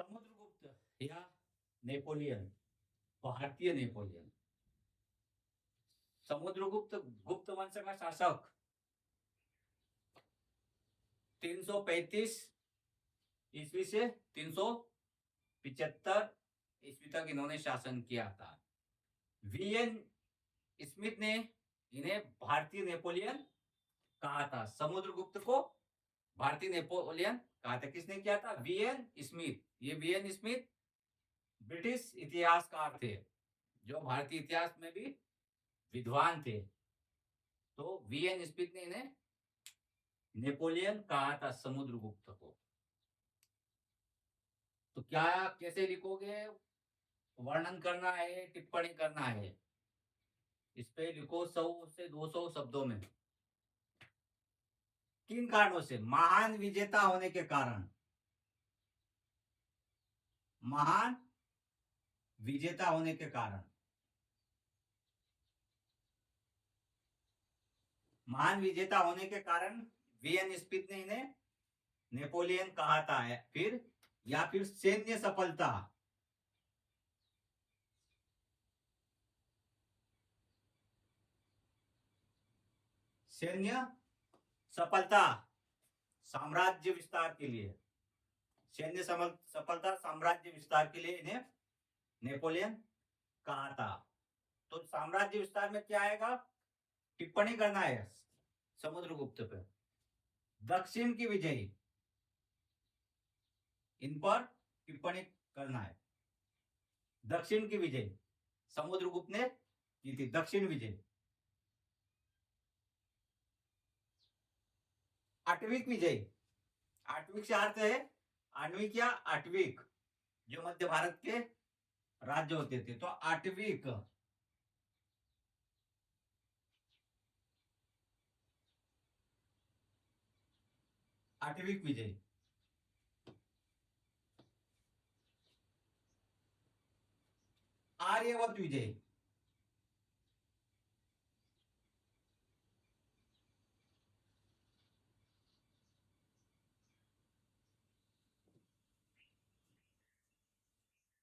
समुद्रगुप्त या नेपोलियन, भारतीय नेपोलियन। समुद्रगुप्त गुप्त वंश का शासक 335 ईस्वी से 375 ईस्वी तक इन्होंने शासन किया था। वीएन स्मिथ ने इन्हें भारतीय नेपोलियन कहा था। समुद्रगुप्त को भारतीय नेपोलियन कहा था। किसने किया था? V N Smith. ये वीएन स्मिथ ब्रिटिश इतिहासकार थे जो भारतीय इतिहास में भी विद्वान थे। तो वीएन स्मिथ ने इन्हें नेपोलियन कहा था समुद्रगुप्त को। तो क्या कैसे लिखोगे? वर्णन करना है, टिप्पणी करना है। इस पे लिखो 100 से 200 शब्दों में। किन कारणों से? महान विजेता होने के कारण। महान विजेता होने के कारण। महान विजेता होने के कारण वीएन स्मिथ ने इन्हें नेपोलियन कहा था। फिर या फिर सैन्य सफलता। सैन्य सफलता साम्राज्य विस्तार के लिए। सैन्य सफलता साम्राज्य विस्तार के लिए इन्हें नेपोलियन कहा था। तो साम्राज्य विस्तार में क्या आएगा? टिप्पणी करना है समुद्रगुप्त पे। दक्षिण की विजयी, इन पर टिप्पणी करना है। दक्षिण की विजय समुद्रगुप्त ने की थी। दक्षिण विजय। आठवीं विजय। आठवीं से अर्थ है आणविक या आठवीक, जो मध्य भारत के राज्य होते थे। तो आठवीक। आठवीक विजय। आर्यवत विजय।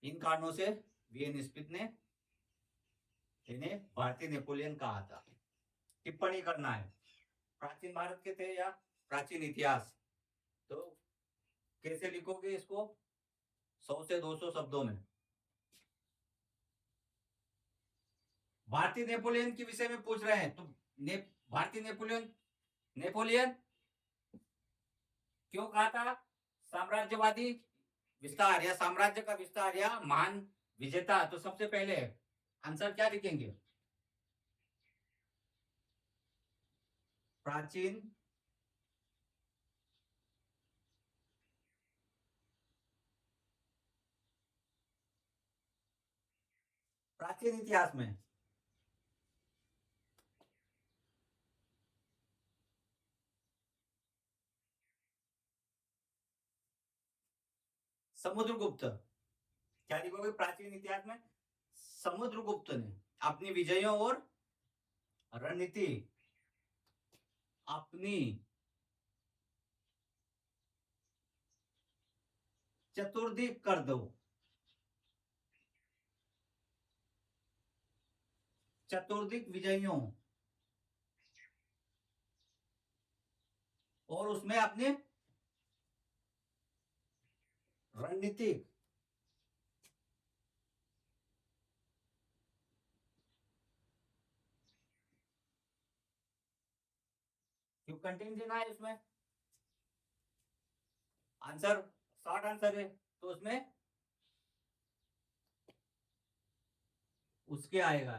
इन कारणों से वीएन स्मिथ ने इन्हें भारतीय नेपोलियन कहा था। टिप्पणी करना है। प्राचीन भारत के थे या प्राचीन इतिहास। तो कैसे लिखोगे इसको? 100 से 200 शब्दों में। भारतीय नेपोलियन के विषय में पूछ रहे हैं तो भारतीय नेपोलियन नेपोलियन क्यों कहा था? साम्राज्यवादी विस्तार या साम्राज्य का विस्तार या महान विजेता। तो सबसे पहले आंसर क्या लिखेंगे? प्राचीन प्राचीन इतिहास में समुद्रगुप्त। क्या लिखोगे? प्राचीन इतिहास में समुद्रगुप्त ने अपनी विजयों और रणनीति, अपनी चतुर्दिक कर दो। चतुर्दिक विजयों और उसमें अपने रणनीतिक क्यों कंटिन्यू देना है उसमें? आंसर शॉर्ट आंसर है तो उसमें उसके आएगा।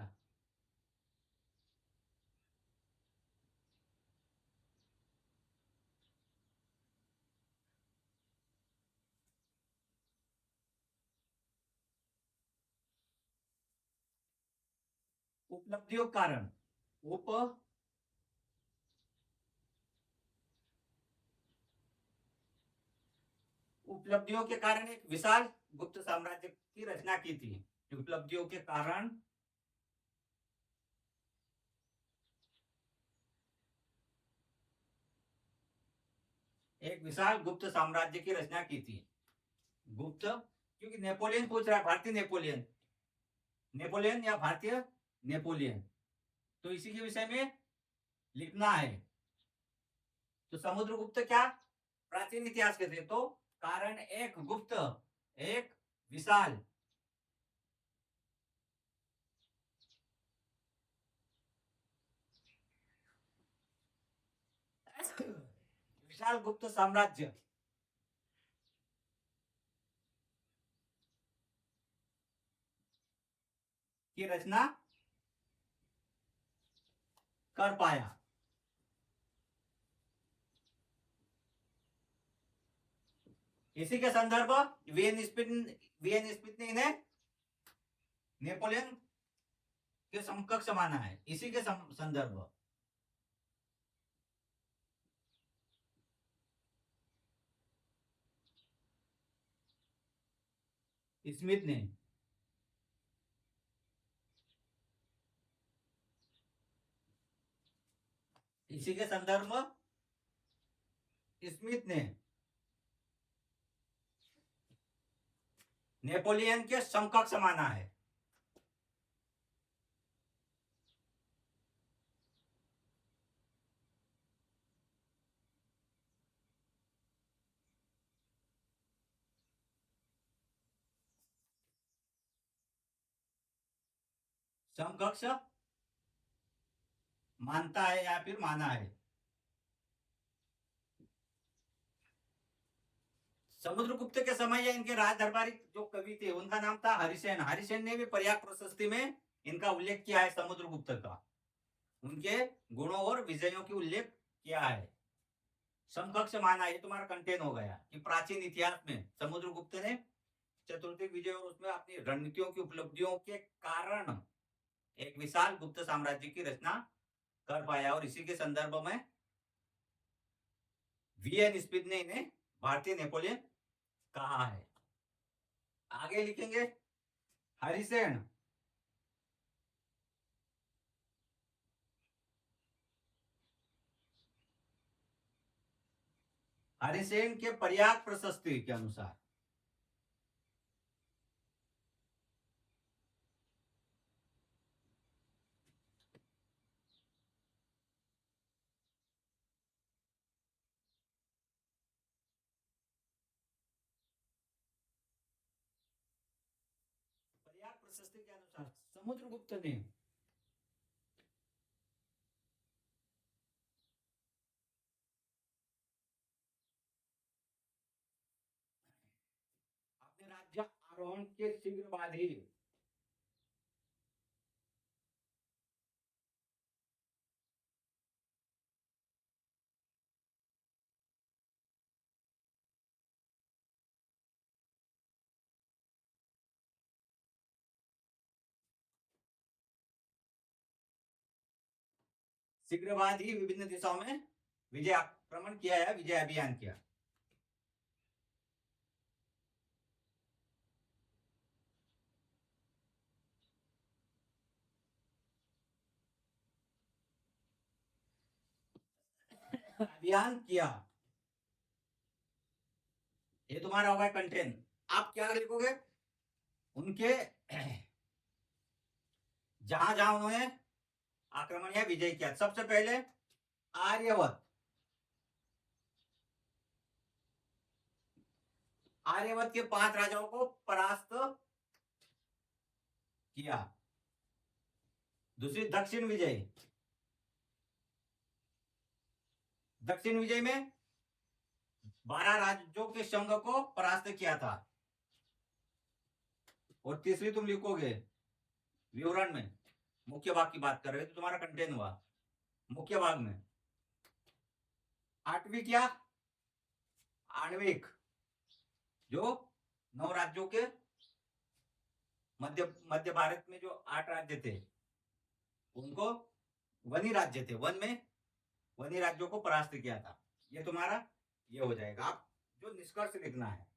उपलब्धियों कारण। उपलब्धियों के कारण एक विशाल गुप्त साम्राज्य की रचना की थी। उपलब्धियों के कारण एक विशाल गुप्त साम्राज्य की रचना की थी। गुप्त, क्योंकि नेपोलियन पूछ रहा है, भारतीय नेपोलियन, नेपोलियन या भारतीय नेपोलियन, तो इसी के विषय में लिखना है। तो समुद्रगुप्त क्या प्राचीन इतिहास के थे, तो कारण एक गुप्त, एक विशाल, विशाल गुप्त साम्राज्य की रचना कर पाया। इसी के संदर्भ वीएन स्मिथ ने इन्हें नेपोलियन के समकक्ष माना है, इसी के संदर्भ। स्मिथ ने इसी के संदर्भ स्मिथ ने नेपोलियन के समकक्ष माना है। समकक्ष मानता है या फिर माना है। समुद्रगुप्त के समय या इनके राज दरबारी जो कवि थे उनका नाम था हरिसेन। हरिसेन ने भी पर्याय प्रशस्ति में इनका उल्लेख किया है समुद्रगुप्त का, उनके गुणों और विजयों की उल्लेख किया है। समकक्ष माना, ये तुम्हारा कंटेन हो गया कि प्राचीन इतिहास में समुद्रगुप्त ने चतुर्थिक विजय और उसमें अपनी रणनीतियों की उपलब्धियों के कारण एक विशाल गुप्त साम्राज्य की रचना कर पाया, और इसी के संदर्भ में वीएन स्मिथ ने इन्हें भारतीय नेपोलियन कहा है। आगे लिखेंगे हरिसेन। हरिसेन के पर्याय प्रशस्ति के अनुसार प्रशस्ति के अनुसार समुद्रगुप्त ने अपने राज्य आरोहण के शीघ्र बाद ही विभिन्न दिशाओं में विजय आक्रमण किया है, विजय अभियान किया। अभियान किया, ये तुम्हारा होगा कंटेंट। आप क्या लिखोगे, उनके जहां जहां उन्होंने आक्रमण या विजय किया। सबसे पहले आर्यवत, आर्यवत के 5 राजाओं को परास्त किया। दूसरी दक्षिण विजय, दक्षिण विजय में 12 राज्यों के संघ को परास्त किया था। और तीसरी तुम लिखोगे विवरण में, मुख्य भाग की बात कर रहे हो तो तुम्हारा कंटेंट हुआ मुख्य भाग में। 8वीं क्या, आणविक, जो 9 राज्यों के मध्य भारत में जो 8 राज्य थे उनको वनी राज्य थे, वन में वनी राज्यों को परास्त किया था। ये तुम्हारा ये हो जाएगा। आप जो निष्कर्ष लिखना है